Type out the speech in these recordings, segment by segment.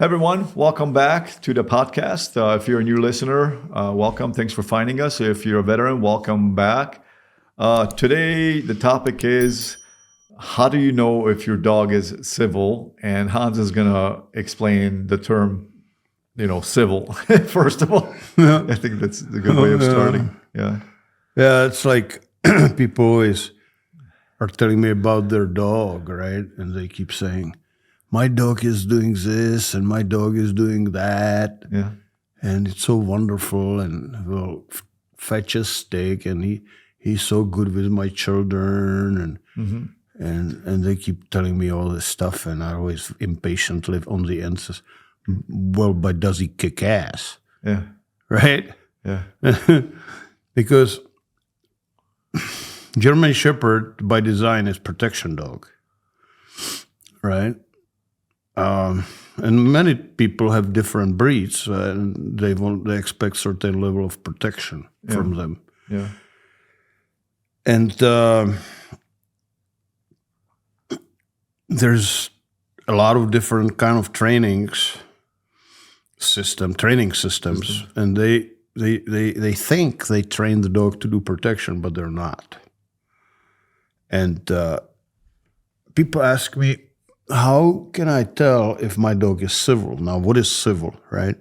Hey everyone, welcome back to the podcast. If you're a new listener, welcome. Thanks for finding us. If you're a veteran, welcome back. Today, the topic is how do you know if your dog is civil? And Hans is going to explain the term, civil, first of all. Yeah. I think that's a good way of starting. Yeah. Yeah, it's like people always are telling me about their dog, right? And they keep saying, my dog is doing this and my dog is doing that. Yeah. And it's so wonderful and will fetch a stick and he's so good with my children and they keep telling me all this stuff and I always impatiently on the end says, well, but does he kick ass? Yeah. Right? Yeah. Because German Shepherd by design is protection dog, right? And many people have different breeds, and they expect certain level of protection from them. Yeah. And there's a lot of different kind of training systems, and they think they train the dog to do protection, but they're not. And people ask me, how can I tell if my dog is civil? Now, what is civil, right?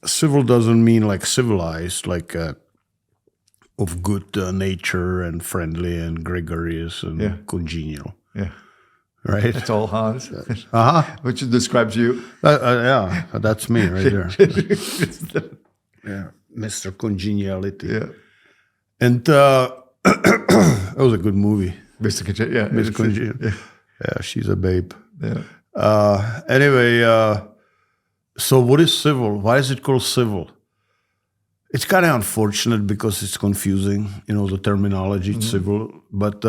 Civil doesn't mean like civilized, like of good nature and friendly and gregarious and congenial. Yeah. Right? That's all Hans. Which Which describes you. Yeah, that's me right there. Yeah, Mr. Congeniality. Yeah. And that was a good movie. Mr. Conge- yeah. Miss Congenial. Yeah, she's a babe. Yeah. Anyway, so what is civil? Why is it called civil? It's kind of unfortunate because it's confusing, the terminology, civil. But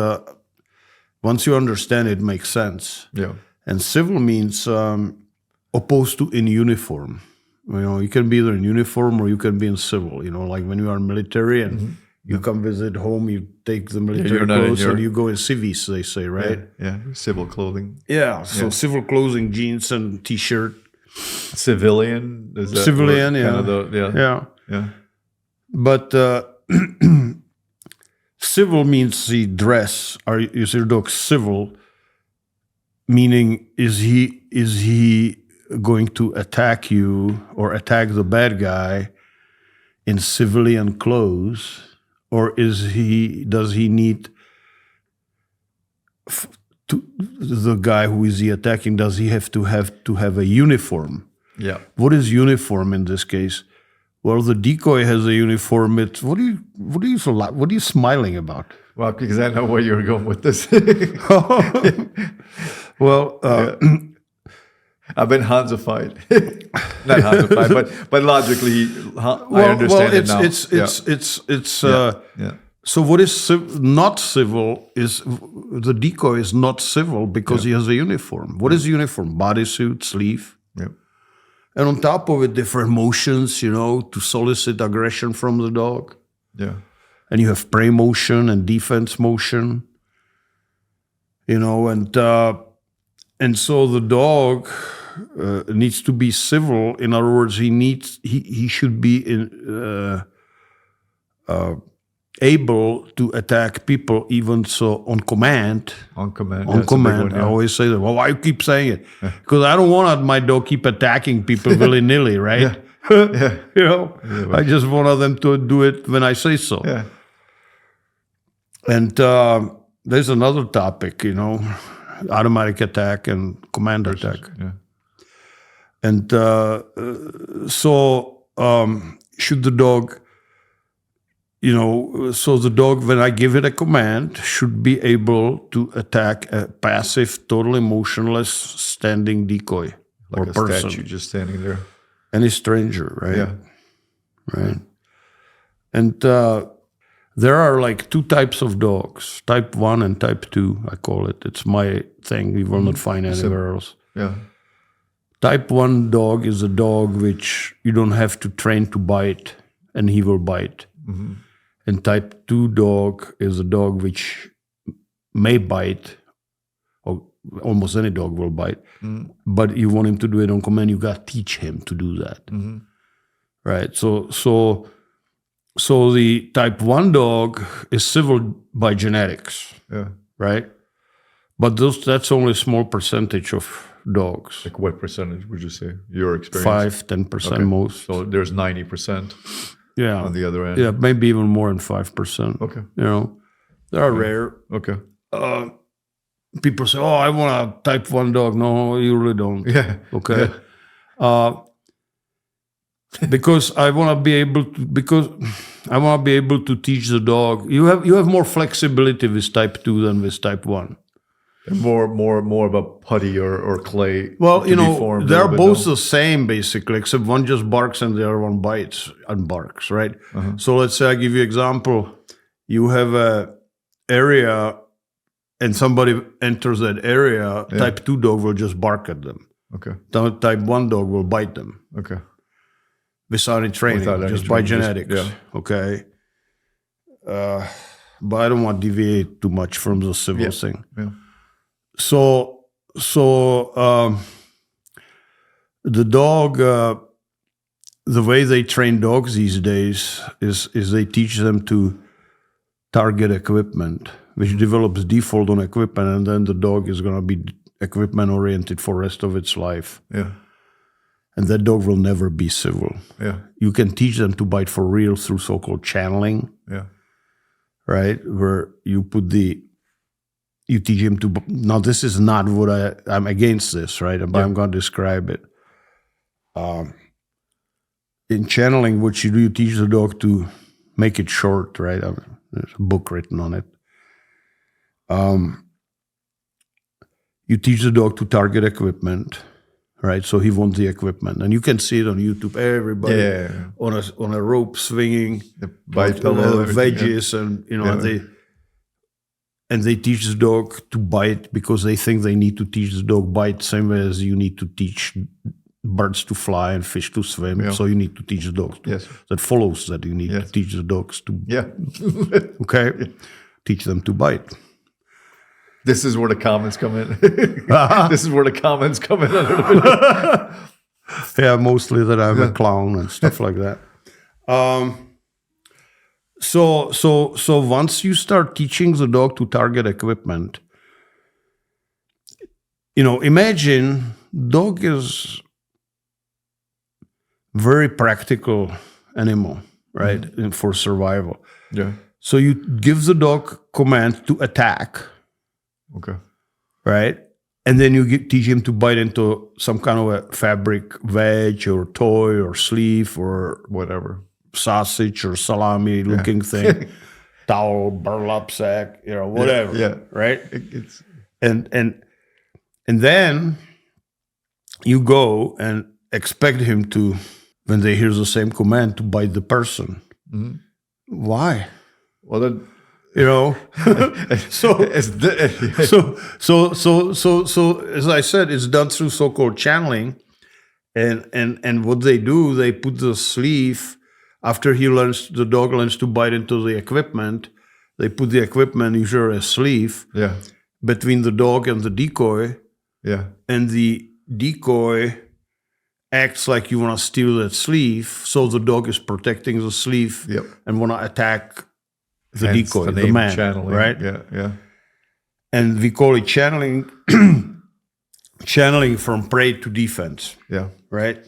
once you understand it, makes sense. Yeah. And civil means opposed to in uniform. You can be either in uniform or you can be in civil. Like when you are military and you come visit home, you take the military clothes and you go in civis, they say, right? Yeah. Civil clothing. Yeah. So civil clothing, jeans and T-shirt. Civilian. Is that Civilian, kind of yeah. But civil means the dress. Is your dog civil? Meaning, is he going to attack you or attack the bad guy in civilian clothes, or does he need the guy who is he attacking? Does he have to have a uniform? Yeah. What is uniform in this case? Well, the decoy has a uniform. What are you smiling about? Well, because I know where you're going with this. Well, I've been Hansified. Not Hansified, but logically, I understand it now. So what is not civil is the decoy is not civil because he has a uniform. What is uniform? Bodysuit, sleeve. Yep. And on top of it, different motions, to solicit aggression from the dog. Yeah. And you have prey motion and defense motion, and so the dog needs to be civil. In other words, he should be able to attack people, even so on command. On command. On command. I always say that. Well, why you keep saying it? Because I don't want my dog keep attacking people willy-nilly, right? I just want them to do it when I say so. Yeah. And there's another topic, automatic attack and command attack. Yeah. And so should the dog, so the dog, when I give it a command, should be able to attack a passive, totally motionless, standing decoy Like or a person. statue just standing there. Any stranger, right? Yeah. Right. And there are like two types of dogs, type 1 and type 2, I call it. It's my thing. You will not find anywhere else. Yeah. Type 1 dog is a dog which you don't have to train to bite, and he will bite. Mm-hmm. And type 2 dog is a dog which may bite, or almost any dog will bite. But you want him to do it on command, you got to teach him to do that. Right? So the type 1 dog is civil by genetics, right? But that's only a small percentage of dogs. Like what percentage would you say? Your experience? 5-10% most. So there's 90% Yeah. on the other end. Yeah, maybe even more than 5%. Okay. You know, they are rare. Okay. People say, "Oh, I want a type 1 dog." No, you really don't. Yeah. Okay. Because I want to be able to teach the dog. You have more flexibility with type 2 than with type 1. More of a putty or clay. Well, to be formed they're a little both bit, the same basically, except one just barks and the other one bites and barks, right? So let's say I give you an example. You have a area and somebody enters that area, type 2 dog will just bark at them. Okay. Type 1 dog will bite them. Okay. Without any training, just by genetics. Okay. But I don't want to deviate too much from the civil thing. Yeah. So the dog, the way they train dogs these days is they teach them to target equipment, which develops default on equipment, and then the dog is going to be equipment oriented for the rest of its life. Yeah. And that dog will never be civil. Yeah. You can teach them to bite for real through so-called channeling. Yeah. Right? Where you teach him to, now this is not what I'm against this, right? But I'm going to describe it. In channeling, what you do, you teach the dog to make it short, right? There's a book written on it. You teach the dog to target equipment, right? So he wants the equipment. And you can see it on YouTube, everybody on a rope swinging, The bite pillow, veggies, and they teach the dog to bite because they think they need to teach the dog bite, same way as you need to teach birds to fly and fish to swim. Yeah. So you need to teach the dogs to. Yes. That follows that you need to teach the dogs to. Yeah. Okay. Teach them to bite. This is where the comments come in. This is where the comments come in. Yeah, mostly that I'm a clown and stuff like that. So once you start teaching the dog to target equipment, imagine dog is very practical animal, right? For survival. Yeah. So you give the dog command to attack. Okay. Right? And then you teach him to bite into some kind of a fabric veg or toy or sleeve or Whatever. sausage or salami looking thing, towel, burlap sack, whatever. Yeah. Right? It's And then you go and expect him to, when they hear the same command, to bite the person. Why? well then. So as I said, it's done through so-called channeling, and what they do, they put the sleeve after the dog learns to bite into the equipment. They put the equipment, usually a sleeve, between the dog and the decoy. Yeah. And the decoy acts like you want to steal that sleeve, so the dog is protecting the sleeve and want to attack the Hence decoy, the the man, channeling. right? Yeah. Yeah. And we call it channeling, channeling from prey to defense, Yeah. right?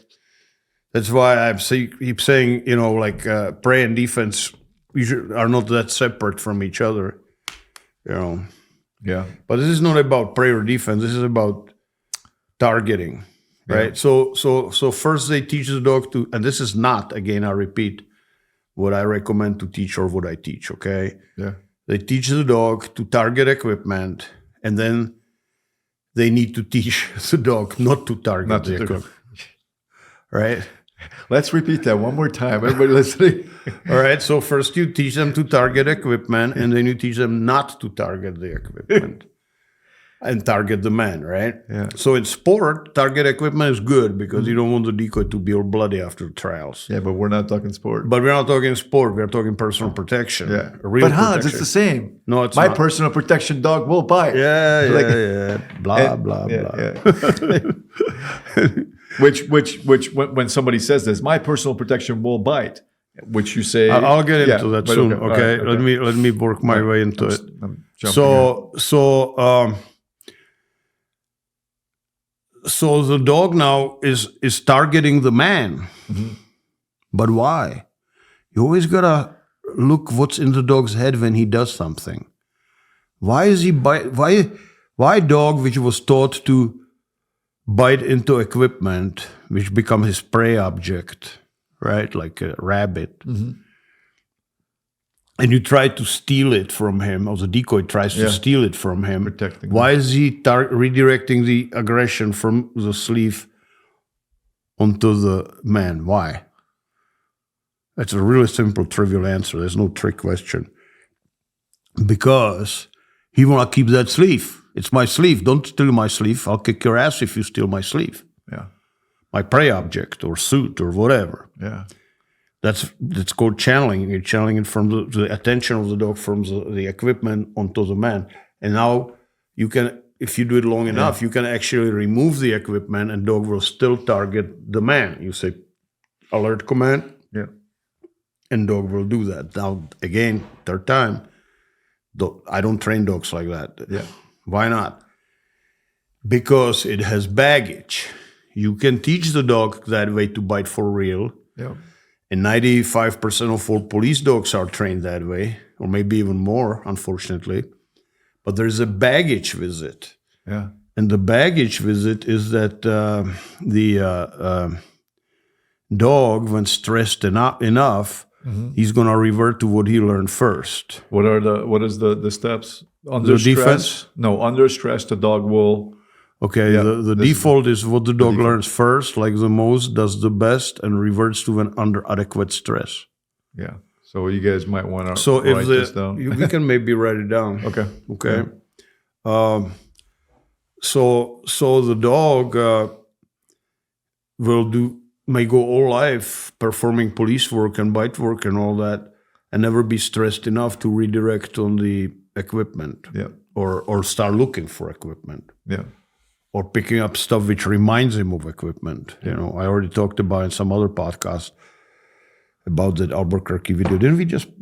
That's why I keep saying, prey and defense are not that separate from each other, Yeah. But this is not about prey or defense. This is about targeting, right? So first they teach the dog to, and this is not, again, I repeat, what I recommend to teach or what I teach, okay? Yeah. They teach the dog to target equipment, and then they need to teach the dog not to target the equipment, right? Let's repeat that one more time. Everybody listening. All right, so first you teach them to target equipment, and then you teach them not to target the equipment. and target the man, right? Yeah. So in sport, target equipment is good because you don't want the decoy to be all bloody after trials. Yeah, but we're not talking sport. But we're not talking sport. We're talking personal protection. Yeah. Real But Hans, protection. it's the same. No, it's My not. personal protection dog will bite. Yeah, Like- yeah. Blah, blah, Yeah, blah. yeah. which when somebody says this, my personal protection will bite, which you say. I'll get into that but soon. all Okay, right, okay. let me work my way into it. I'm jumping So the dog now is targeting the man, but why? You always gotta look what's in the dog's head when he does something. Why is he bite? Why dog which was taught to bite into equipment, which become his prey object, right? Like a rabbit. And you try to steal it from him, or the decoy tries to steal it from him. Protecting Why is he redirecting the aggression from the sleeve onto the man? Why? That's a really simple, trivial answer. There's no trick question. Because he want to keep that sleeve. It's my sleeve. Don't steal my sleeve. I'll kick your ass if you steal my sleeve. Yeah. My prey object or suit or whatever. Yeah. That's called channeling. You're channeling it from the attention of the dog from the equipment onto the man. And now you can, if you do it long enough, you can actually remove the equipment and dog will still target the man. You say, alert command, and dog will do that. Now, again, third time, I don't train dogs like that. Yeah. Why not? Because it has baggage. You can teach the dog that way to bite for real. Yeah. And 95% of all police dogs are trained that way, or maybe even more, unfortunately. But there's a baggage visit. Yeah. And the baggage visit is that the dog, when stressed enough, he's going to revert to what he learned first. What is the steps? Under The stress? defense? No, under stress, the dog will. Okay, Yeah, the this is default is what the dog default. learns first, like the most, does the best, and reverts to when under adequate stress. Yeah. So you guys might want to So write if this down. we can maybe write it down. Okay. Okay. So the dog may go all life performing police work and bite work and all that, and never be stressed enough to redirect on the equipment. Yeah. Or start looking for equipment. Yeah. Or picking up stuff which reminds him of equipment. You know, I already talked about in some other podcast about that Albuquerque video. Didn't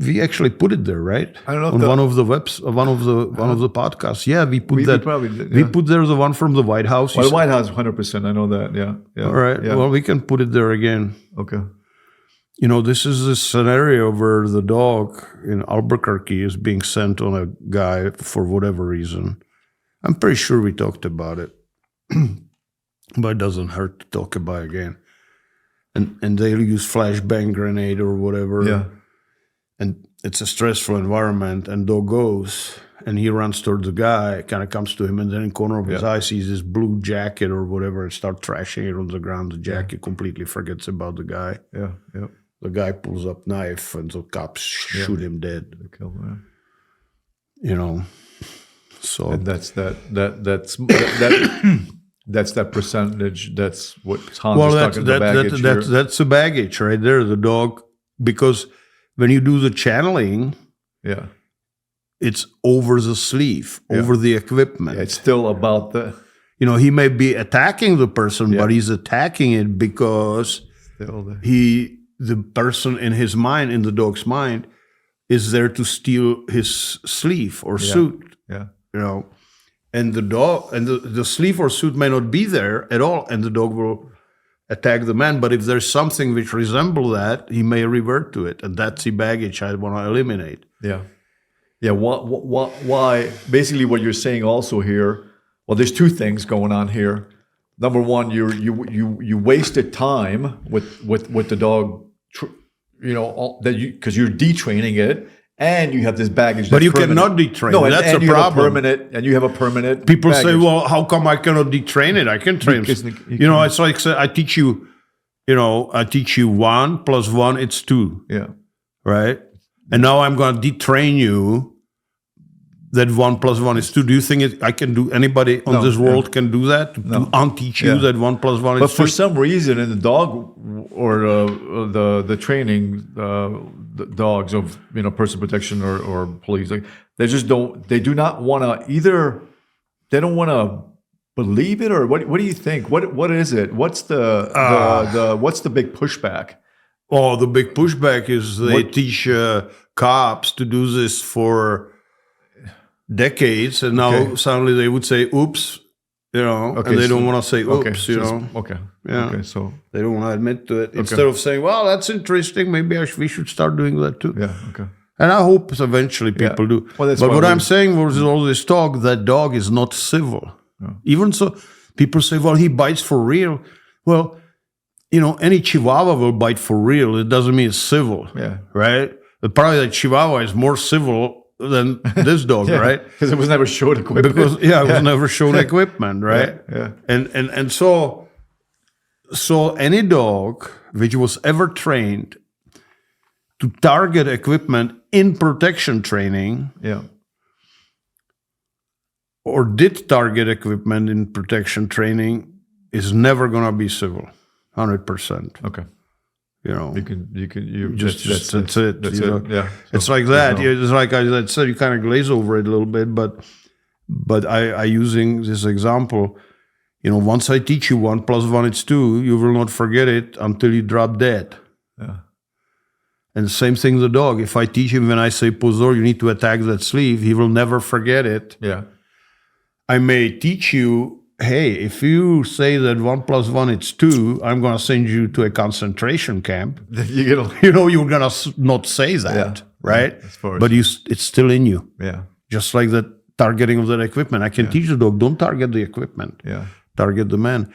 we actually put it there, right? I don't know if on the- one of the podcasts. Yeah, we put We that. probably did, We yeah. put there the one from the White House. Well, You the White House, 100%. I know that. Yeah. Yeah. All right. Yeah. Well, we can put it there again. Okay. You know, this is a scenario where the dog in Albuquerque is being sent on a guy for whatever reason. I'm pretty sure we talked about it, but it doesn't hurt to talk about it again. And they'll use flashbang grenade or whatever. Yeah. And it's a stressful environment. And dog goes and he runs towards the guy, kind of comes to him, and then in corner of his eye sees this blue jacket or whatever and start trashing it on the ground. The jacket completely forgets about the guy. Yeah. Yeah. The guy pulls up knife and the cops shoot him dead. The kill, yeah. You know, so And that's that that's that percentage. That's what Hans well, is that's talking about. Baggage here. that's a baggage right there. The dog, because when you do the channeling, Yeah. it's over the sleeve, over the equipment. It's still about the You know, he may be attacking the person, but he's attacking it because still the the person in his mind, in the dog's mind, is there to steal his sleeve or suit. yeah. You know, and the dog and the sleeve or suit may not be there at all, and the dog will attack the man. But if there's something which resembles that, he may revert to it, and that's the baggage I want to eliminate. Yeah. Yeah. Why? Basically, what you're saying also here. Well, there's two things going on here. Number one, you wasted time with the dog. Because you're detraining it, and you have this baggage. But that's you permanent. cannot detrain. No, That's and a you have problem. You have a permanent. People say, baggage. "Well, how come I cannot detrain it? I can train." Because You know, it's like I teach you. You know, I teach you 1 + 1 it's 2. Yeah. Right? And now I'm going to detrain you that 1 + 1 is 2. Do you think anybody on No, this world can do that? To unteach you that 1 + 1 is 2? But for some reason, in the dog or the training, the dogs of person protection or police, like they just don't. They do not want to either. They don't want to believe it, or what? What do you think? What is it? What's what's the big pushback? Oh, the big pushback is they teach cops to do this for decades, and now suddenly they would say, "Oops," and they don't want to say, "Oops," Okay. Yeah. Okay. So they don't want to admit to it. Instead of saying, "Well, that's interesting. Maybe we should start doing that too." yeah. Okay. And I hope eventually people do. Well, but what I'm saying was all this talk, that dog is not civil. No. Even so, people say, "Well, he bites for real." Well, any Chihuahua will bite for real. It doesn't mean it's civil. Yeah. Right? But probably the Chihuahua is more civil than this dog, right? Because it was never showed equipment. Because it was never shown equipment, right? Yeah. And so any dog which was ever trained to target equipment in protection training, or did target equipment in protection training, is never going to be civil, 100%. Okay. You can that's it. That's it. Yeah. It's like that. It's like I said, you kind of glaze over it a little bit, but I using this example, once I teach you 1 + 1 is 2, you will not forget it until you drop dead. Yeah. And the same thing the dog. If I teach him when I say pozor, you need to attack that sleeve, he will never forget it. Yeah. I may teach you, hey, if you say that 1 + 1 is 2, I'm going to send you to a concentration camp. You're going to not say that, right? But it's still in you. Yeah. Just like the targeting of that equipment. I can teach the dog, don't target the equipment. Yeah. Target the man.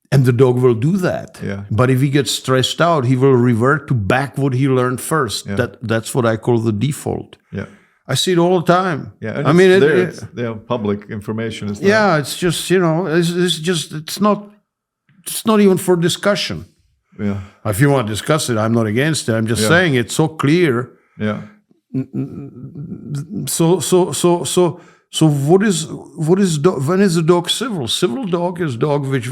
And the dog will do that. Yeah. But if he gets stressed out, he will revert to back what he learned first. Yeah. That's what I call the default. Yeah. I see it all the time. Yeah, I mean, it's public information. It's it's just it's not even for discussion. Yeah. If you want to discuss it, I'm not against it. I'm just saying it's so clear. Yeah. So when is a dog civil? Civil dog is dog which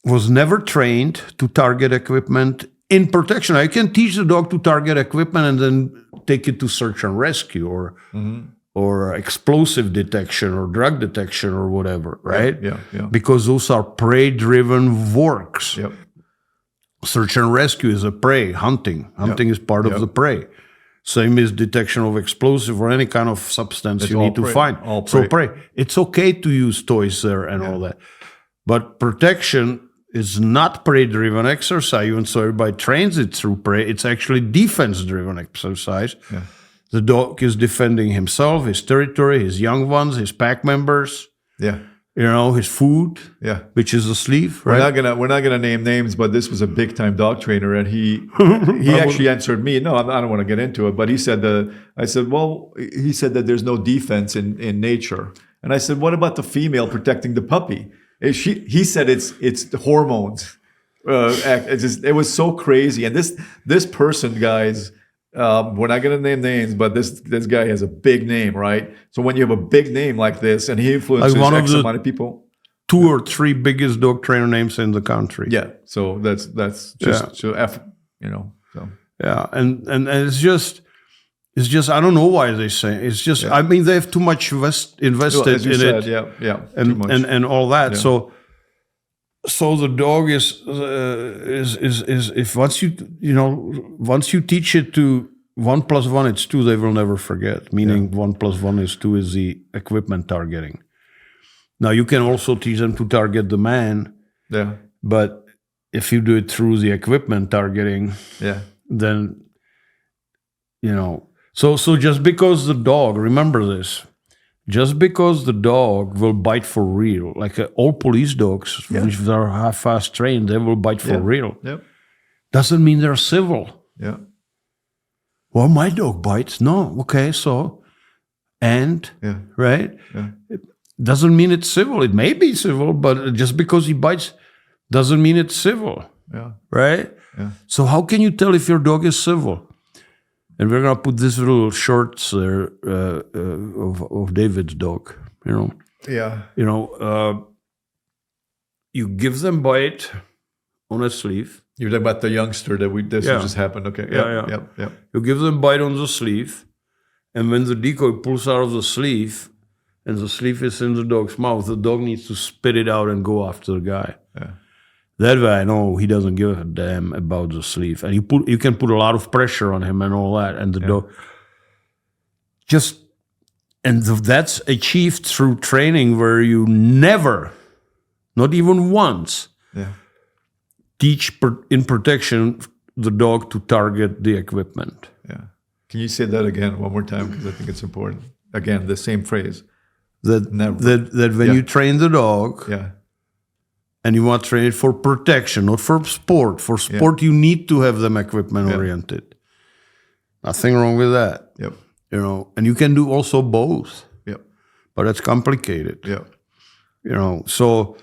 was never trained to target equipment in protection. I can teach the dog to target equipment and then take it to search and rescue or explosive detection or drug detection or whatever, right? Yeah. Because those are prey-driven works. Yep. Search and rescue is a prey, hunting. Hunting is part of the prey. Same is detection of explosive or any kind of substance you need to find. So prey. It's okay to use toys there and all that. But protection is not prey-driven exercise, even so everybody trains it through prey. It's actually defense-driven exercise. Yeah. The dog is defending himself, his territory, his young ones, his pack members. Yeah. His food. Yeah. Which is a sleeve. Right? We're not gonna name names, but this was a big-time dog trainer, and he actually answered me. No, I don't want to get into it, but he said he said that there's no defense in nature, and I said, what about the female protecting the puppy? He said it's the hormones. It was so crazy. And this person, guys, we're not going to name names, but this guy has a big name, right? So when you have a big name like this, and he influences X amount of people, 2 or 3 biggest dog trainer names in the country. Yeah. So that's just So. Yeah, and it's just. I don't know why they say it's just. I mean, they have too much invested in it. Yeah, and all that. Yeah. So the dog is if once you teach it to 1 + 1 it's 2, they will never forget. Meaning 1 + 1 is 2 is the equipment targeting. Now you can also teach them to target the man. Yeah. But if you do it through the equipment targeting, then So just because the dog, remember this, just because the dog will bite for real, like all police dogs, which are half-fast trained, they will bite for real. Yep. Doesn't mean they're civil. Yeah. Well, my dog bites. No, okay, so, right? Yeah. It doesn't mean it's civil. It may be civil, but just because he bites doesn't mean it's civil. Yeah. Right? Yeah. So how can you tell if your dog is civil? And we're gonna put these little shorts there of David's dog. Yeah. You give them bite on a sleeve. You're talking about the youngster that this Yeah. just happened. Okay. Yeah. Yep. You give them bite on the sleeve, and when the decoy pulls out of the sleeve, and the sleeve is in the dog's mouth, the dog needs to spit it out and go after the guy. Yeah. That way I know he doesn't give a damn about the sleeve. And you can put a lot of pressure on him and all that. And the dog that's achieved through training where you never, not even once, teach in protection the dog to target the equipment. Yeah. Can you say that again one more time? Because I think it's important. Again, the same phrase. That Never. when you train the dog, Yeah. and you want to train it for protection, not for sport. For sport, you need to have them equipment oriented. Nothing wrong with that. Yep. And you can do also both. Yep. But it's complicated. Yep. So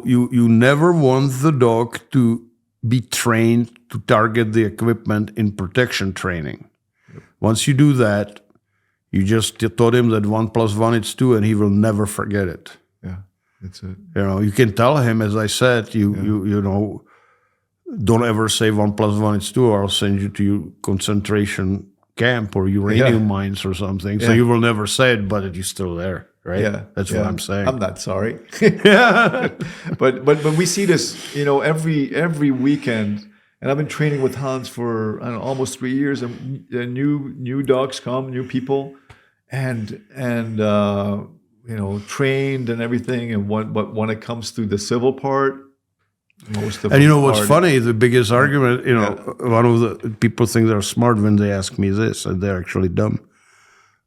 you never want the dog to be trained to target the equipment in protection training. Yep. Once you do that, you just taught him that 1 + 1 is 2, and he will never forget it. Yeah. That's it. You can tell him, as I said, don't ever say 1 + 1 is 2, or I'll send you to your concentration camp or uranium mines or something. So you will never say it, but you're still there, right? Yeah. That's what I'm saying. I'm not sorry. But we see this, every weekend. And I've been training with Hans for almost 3 years, and new dogs come, new people, and trained and everything. And but when it comes to the civil part, most of and what's funny? The biggest argument, one of the people think they're smart when they ask me this, and they're actually dumb.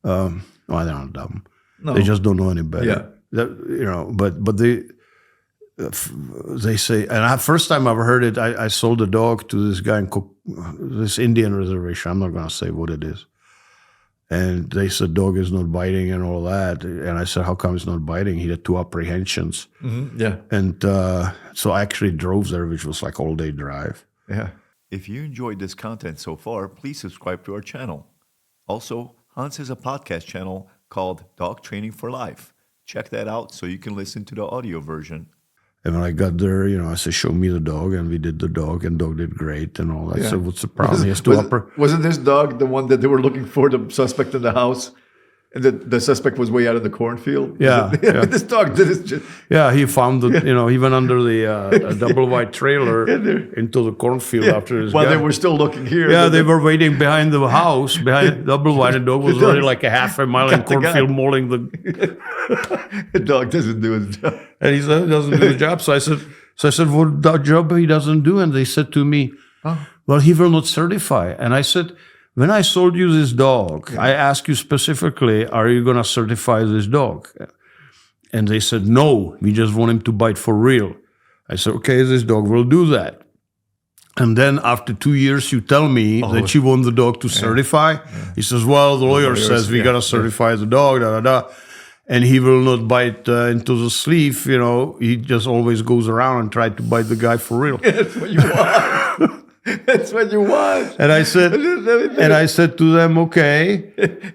Well, they're not dumb. No. They just don't know any better. Yeah. But they say, and first time I ever heard it, I sold a dog to this guy in this Indian reservation. I'm not going to say what it is. And they said, dog is not biting and all that. And I said, how come it's not biting? He had 2 apprehensions. Mm-hmm. Yeah. And so I actually drove there, which was like all-day drive. Yeah. If you enjoyed this content so far, please subscribe to our channel. Also, Hans has a podcast channel called Dog Training for Life. Check that out so you can listen to the audio version. And when I got there, I said, show me the dog. And we did the dog, and dog did great and all that. Yeah. So what's the problem? He has 2 Wasn't this dog the one that they were looking for, the suspect in the house? And the suspect was way out in the cornfield? Yeah. This dog did this. Yeah, he found it, he went under the double wide trailer into the cornfield after his While guy. they were still looking here. Yeah, they were waiting behind the house, behind double wide. The dog was already like a half a mile in cornfield mauling the... The dog doesn't do his job. And he said he doesn't do the job. So I said, what job he doesn't do? And they said to me, well, he will not certify. And I said, when I sold you this dog, I asked you specifically, are you going to certify this dog? And they said, no, we just want him to bite for real. I said, okay, this dog will do that. And then after 2 years, you tell me that you want the dog to certify. Yeah. He says, well, the lawyer says we got to certify the dog, and he will not bite into the sleeve. He just always goes around and tries to bite the guy for real. That's what you want. That's what you want. And I said to them, okay,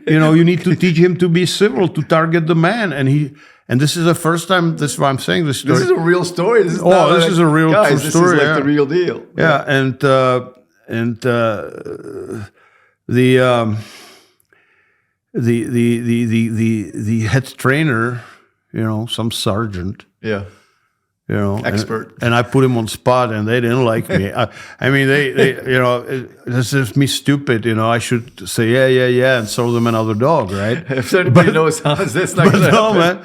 you need to teach him to be civil, to target the man. And this is the first time. This is why I'm saying this story. This is a real story. This is this is a real true story. This is like the real deal. Yeah, the head trainer, some sergeant. Yeah. Expert. And I put him on spot, and they didn't like me. This is me stupid. I should say yeah, and sell them another dog, right? If anybody knows Hans, that's not going to happen. Man,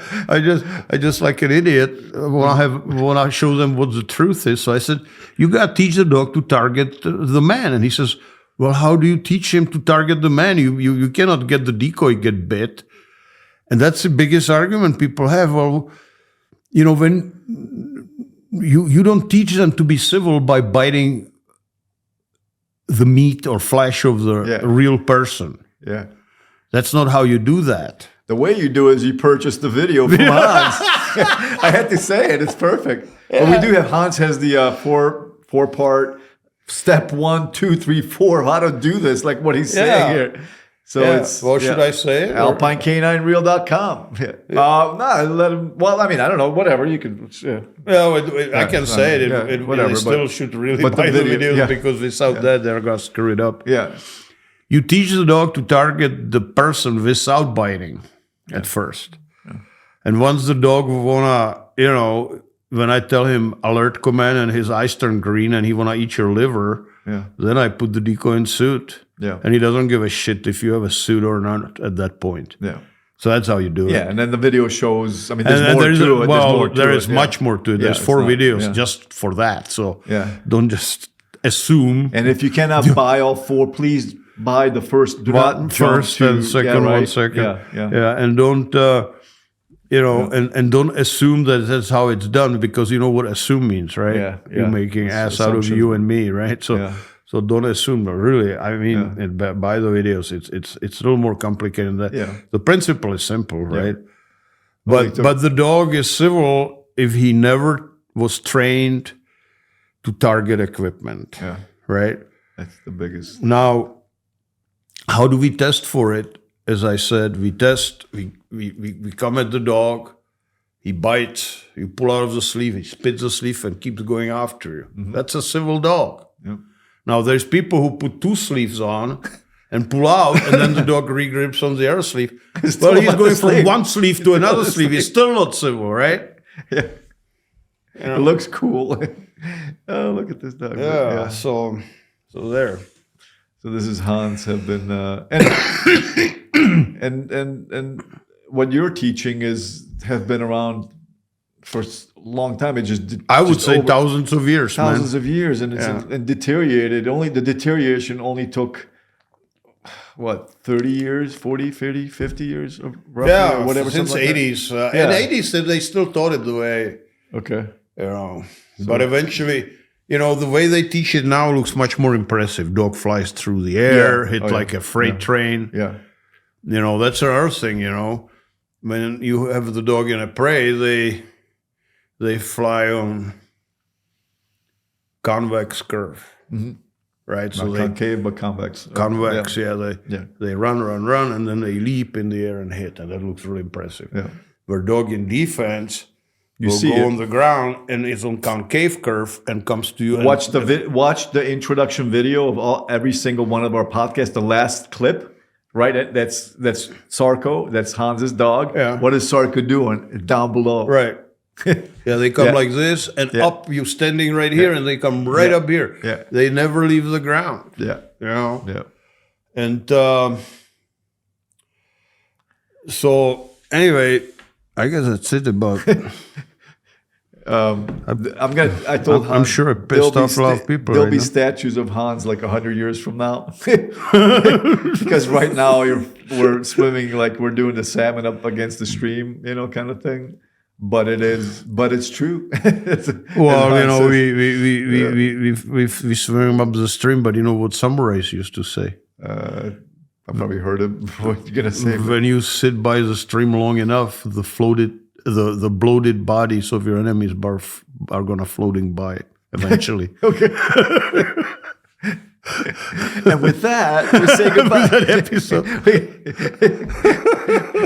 I just like an idiot when I show them what the truth is. So I said, you got to teach the dog to target the man, and he says, well, how do you teach him to target the man? You cannot get the decoy get bit, and that's the biggest argument people have. Well, when you don't teach them to be civil by biting the meat or flesh of the real person. Yeah. That's not how you do that. The way you do it is you purchase the video from Hans. I had to say it. It's perfect. Yeah. But we do have, Hans has the four-part step 1, 2, 3, 4, how to do this, like what he's saying here. So it's should I say it? alpinecaninereel.com. No, let him. Well, I mean, I don't know. Whatever you can. Yeah. Well, I can say it. Whatever. They still should really but buy the video, videos because without that they're gonna screw it up. Yeah. You teach the dog to target the person without biting at first, and once the dog wanna, when I tell him alert command and his eyes turn green and he wanna eat your liver, then I put the decoy in suit. Yeah. And he doesn't give a shit if you have a suit or not at that point. Yeah. So that's how you do it. Yeah, and then the video shows. I mean, there's more to it. Well, there is much more to it. There's 4 videos just for that. So don't just assume. And if you cannot buy all 4, please buy the first. Do not first and second one second. Yeah. And don't and don't assume that that's how it's done, because you know what assume means, right? Yeah. You're making ass out of you and me, right? So. So don't assume. Really, I mean, by the videos, it's a little more complicated than that. The principle is simple, right? But the dog is civil if he never was trained to target equipment, right? That's the biggest. Now, how do we test for it? As I said, we test. We come at the dog. He bites. You pull out of the sleeve. He spits the sleeve and keeps going after you. Mm-hmm. That's a civil dog. Yep. Now, there's people who put 2 sleeves on and pull out, and then the dog regrips on the other sleeve. Well, he's going from one sleeve to another sleeve. He's still not civil, right? Yeah. It looks cool. Oh, look at this dog. Yeah. So there. So this is Hans have been and what you're teaching have been around for a long time. It just I would say thousands of years, of years, and it's and deteriorated. Only the deterioration only took what, 30 years, 40, 50 years, roughly, or whatever. Since the 80s. In the 80s, they still taught it the way. Okay. But eventually, the way they teach it now looks much more impressive. Dog flies through the air, hit like a freight train. Yeah. That's another thing. When you have the dog in a prey, they fly on convex curve, right? So not concave, but convex. Convex, They run, and then they leap in the air and hit, and that looks really impressive. Yeah. Where dog in defense will go on the ground and it's on concave curve and comes to you. Watch the introduction video of every single one of our podcasts. The last clip. Right, that's Sarko. That's Hans's dog. Yeah. What is Sarko doing down below? Right. They come like this and up. You standing right here, and they come right up here. Yeah. They never leave the ground. Yeah. Yeah. And so anyway, I guess that's it about. I told Hans, I'm sure it pissed off a lot of people. There'll be statues of Hans like 100 years from now, because right now we're swimming like we're doing the salmon up against the stream, kind of thing. But it's true. Well, we swim up the stream, but you know what samurais used to say? I've probably heard it. What you're gonna say? When you sit by the stream long enough, the bloated bodies of your enemies are gonna floating by eventually. Okay. And with that, we say goodbye. That episode.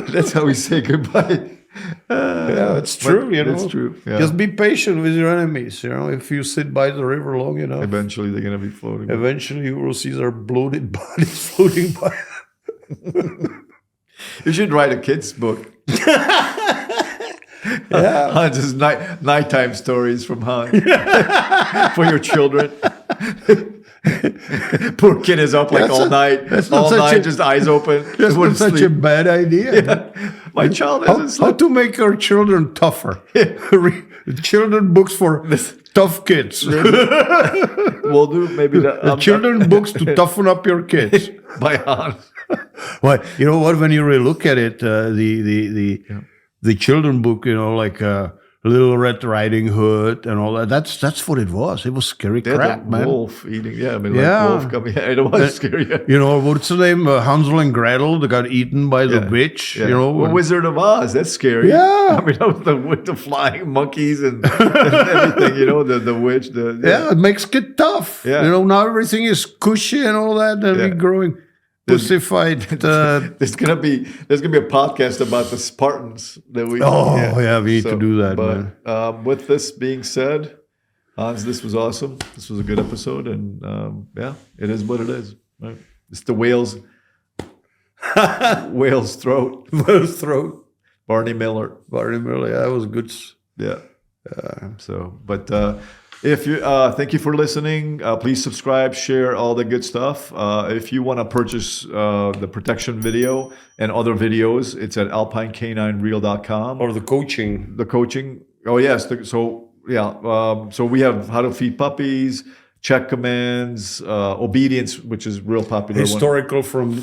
That's how we say goodbye. It's true. It's true. Yeah. Just be patient with your enemies. If you sit by the river long enough, eventually they're gonna be floating. Eventually, you will see their bloated bodies floating by. You should write a kid's book. Hans's nighttime stories from Hans for your children. Poor kid is up like all night, just eyes open. That's not such a bad idea. Yeah. My child doesn't sleep. How to make our children tougher? Children books for tough kids. We'll do maybe the children books to toughen up your kids by Hans. Well, you know what? When you really look at it, the children book, like Little Red Riding Hood and all that. That's what it was. It was scary Yeah, crap, the man. wolf eating. Yeah, I mean, Yeah. like wolf coming. Yeah, it was scary. Yeah. You know, what's the name? Hansel and Gretel, they got eaten by the witch, Yeah. you know. Well, and- Wizard of Oz. That's scary. Yeah. I mean, with the flying monkeys and everything. You know, the witch. yeah, it makes it tough. Yeah. You know, now everything is cushy and all that, and we're growing pussified. There's gonna be a podcast about the Spartans that we. We need to do that, man. But with this being said, Hans, this was awesome. This was a good episode, and it is what it is. Right? It's the whale's throat. Whale's throat. Barney Miller. Yeah, that was good. Yeah. If you thank you for listening. Please subscribe, share all the good stuff. If you want to purchase the protection video and other videos, it's at alpinecaninereel.com. Or the coaching. The coaching. Oh yes. So we have how to feed puppies, check commands, obedience, which is real popular. Historical from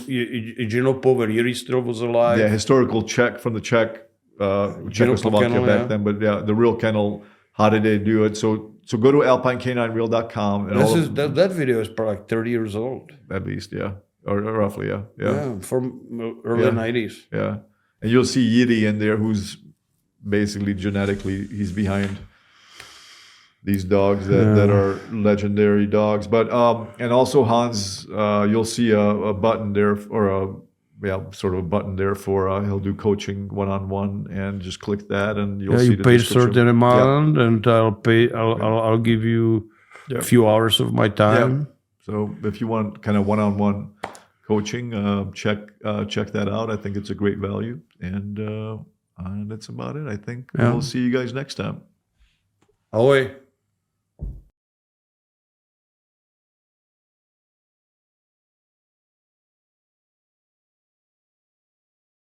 Pover still was alive. Yeah, historical check from the Czechoslovakia kennel, back then. But the real kennel. How did they do it? So go to alpinecaninereel.com. And that video is probably like 30 years old. At least, yeah. Or roughly, yeah. Yeah, from early 90s. Yeah. And you'll see Yidi in there, who's basically genetically, he's behind these dogs that are legendary dogs. But and also Hans, you'll see a button there, or sort of a button there for he'll do coaching one-on-one, and just click that and you'll see you the pay a description. certain amount, and I'll give you a few hours of my time. So if you want kind of one-on-one coaching, check that out. I think it's a great value, and that's about it. I think we'll see you guys next time. Ahoy.